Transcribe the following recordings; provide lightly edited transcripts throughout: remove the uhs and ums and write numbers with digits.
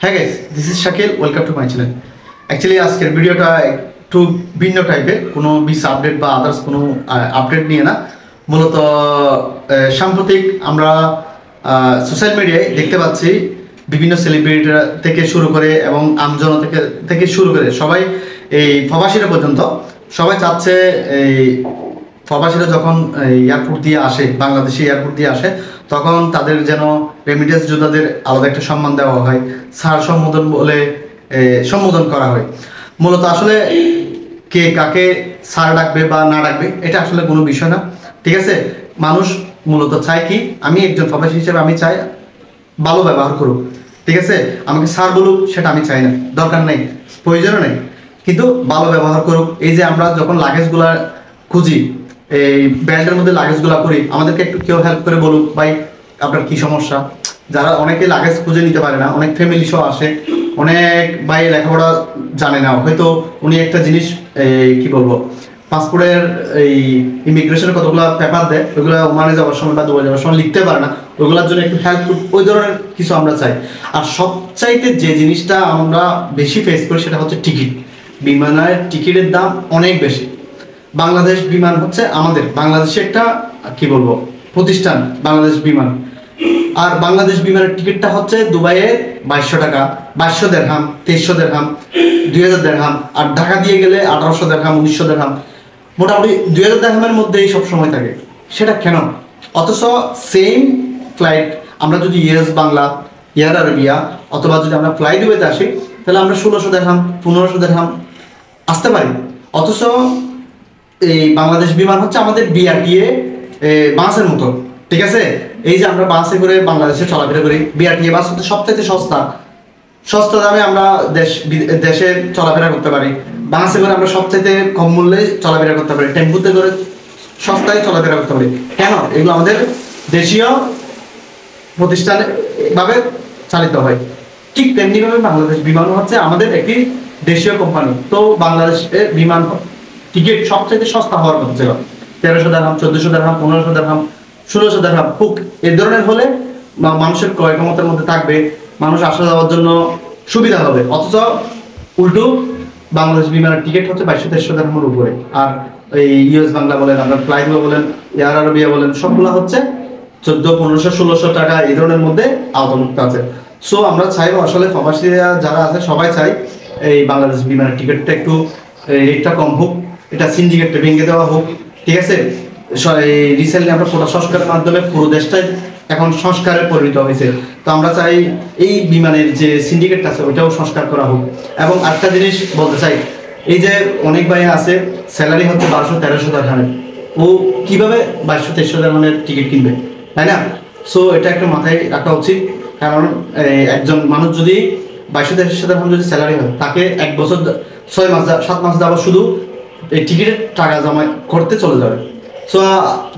হ্যাঁ guys, this is Shakil, welcome to my channel. Actually আজকের ভিডিওটা একটু ভিন্ন টাইপের, কোনো ভিসা আপডেট বা আদার্স কোনো আপডেট নিয়ে না। মূলত সাম্প্রতিক আমরা সোশ্যাল মিডিয়ায় দেখতে পাচ্ছি বিভিন্ন সেলিব্রিটি থেকে শুরু করে এবং আমজন থেকে শুরু করে সবাই, এই প্রবাসীরা পর্যন্ত সবাই চাচ্ছে এই প্রবাসীরা যখন এয়ারপোর্ট দিয়ে আসে, বাংলাদেশি এয়ারপোর্ট দিয়ে আসে, তখন তাদের যেন রেমিটেন্স যোদ্ধাদের আলাদা একটা সম্মান দেওয়া হয়, স্যার সম্বোধন বলে সম্বোধন করা হয়। মূলত আসলে কে কাকে স্যার ডাকবে বা না ডাকবে এটা আসলে কোনো বিষয় না, ঠিক আছে। মানুষ মূলত চায় কি, আমি একজন প্রবাসী হিসেবে আমি চাই ভালো ব্যবহার করুক, ঠিক আছে। আমাকে স্যার বলুক সেটা আমি চাই না, দরকার নেই, প্রয়োজনও নেই, কিন্তু ভালো ব্যবহার করুক। এই যে আমরা যখন লাগেজগুলা খুঁজি, এই বেল্টের মধ্যে লাগেজগুলো করি, আমাদেরকে একটু কেউ হেল্প করে বলুক, ভাই আপনার কি সমস্যা। যারা অনেকে লাগেজ খুঁজে নিতে পারে না, অনেক ফ্যামিলি শো আসে, অনেক ভাই লেখাপড়া জানে না, হয়তো উনি একটা জিনিস কি বলবো, পাসপোর্টের এই ইমিগ্রেশনের কতগুলো পেপার দেয়, ওইগুলো মানে যাওয়ার সময় বা দুবাই যাওয়ার সময় লিখতে পারে না, ওইগুলোর জন্য একটু হেল্প, ওই ধরনের কিছু আমরা চাই। আর সবচাইতে যে জিনিসটা আমরা বেশি ফেস করি সেটা হচ্ছে টিকিট। বিমানের টিকিটের দাম অনেক বেশি। বাংলাদেশ বিমান হচ্ছে আমাদের বাংলাদেশে একটা কি বলবো প্রতিষ্ঠান, বাংলাদেশ বিমান। আর বাংলাদেশ বিমানের টিকিটটা হচ্ছে দুবাইয়ে 2200 টাকা, 2200 দেরহাম, 2300 দেরহাম, 2000 দেরহাম। আর ঢাকা দিয়ে গেলে 1800 দেরহাম, 1900 দেরহাম, মোটামুটি 2000 দেরহামের মধ্যেই সব সময় থাকে। সেটা কেন? অথচ সেম ফ্লাইট আমরা যদি ইউএস বাংলা, এয়ার আরবিয়া অথবা যদি আমরা ফ্লাইট ওয়েতে আসি, তাহলে আমরা 1600 দেরহাম, 1500 দেরহাম আসতে পারি। অথচ এই বাংলাদেশ বিমান হচ্ছে আমাদের বিআরটিএ বাসের মতো, ঠিক আছে। এই যে আমরা বাসে করে বাংলাদেশে চলাফেরা করি, বিআরটিএ বাস হচ্ছে সবথেকে সস্তা দামে আমরা দেশে চলাফেরা করতে পারি। বাসে করে আমরা সবথেকে কম মূল্যে চলাফেরা করতে পারি, টেম্পুতে করে সস্তায় চলাফেরা করতে পারি। কেন? এগুলো আমাদের দেশীয় প্রতিষ্ঠান ভাবে চালিত হয়। ঠিক তেমনিভাবে বাংলাদেশ বিমান হচ্ছে আমাদের একটি দেশীয় কোম্পানি। তো বাংলাদেশের বিমান টিকিট সবচেয়ে সস্তা হওয়ার কথা ছিল 1300 দেরহাম, 1400 দেরহাম, 1500 দেরহাম, 1600 দেরহাম হুক। এই ধরনের হলে মানুষের ক্রয় ক্ষমতার মধ্যে থাকবে, মানুষ আসা যাওয়ার জন্য সুবিধা হবে। অথচ উল্টো বাংলাদেশ বিমানের টিকিট হচ্ছে 2200-2300 দেরহামের উপরে। আর এই ইউএস বাংলা বলেন, আপনার ফ্লাইটগুলো বলেন, এয়ার আরবিয়া বলেন, সবগুলো হচ্ছে 1400, 1500, 1600 টাকা এই ধরনের মধ্যে আওতামুক্ত আছে। সো আমরা চাইবো আসলে প্রবাসীরা যারা আছে সবাই চাই এই বাংলাদেশ বিমানের টিকিটটা একটু রেটটা কম হোক, এটা সিন্ডিকেটটা ভেঙে দেওয়া হোক, ঠিক আছে। রিসেন্টলি আমরা কোটা সংস্কারের মাধ্যমে পুরো দেশটাই এখন সংস্কারে পরিণত হয়েছে। তো আমরা চাই এই বিমানের যে সিন্ডিকেটটা আছে ওইটাও সংস্কার করা হোক। এবং আরেকটা জিনিস বলতে চাই, এই যে অনেক ভাই আছে স্যালারি হচ্ছে 1200-1300 দেরহামের, ও কিভাবে 2200-2300 দেরহামের টিকিট কিনবে, তাই না? সো এটা একটা মাথায় রাখা উচিত। কারণ একজন মানুষ যদি 2200-2300 দেরহাম যদি স্যালারি হয়, তাকে 1 বছর 6 মাস 7 মাস যাওয়া শুধু এই টিকিটের টাকা জমা করতে চলে যাবে। সো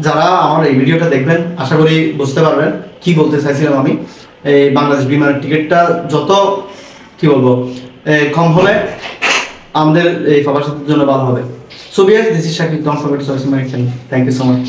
যারা আমার এই ভিডিওটা দেখবেন আশা করি বুঝতে পারবেন কি বলতে চাইছিলাম আমি। এই বাংলাদেশ বিমানের টিকিটটা যত কি বলবো কম হলে আমাদের এই প্রবাসীদের জন্য ভালো হবে। So bear, this is Shakil, don't forget to subscribe my channel. Thank you so much.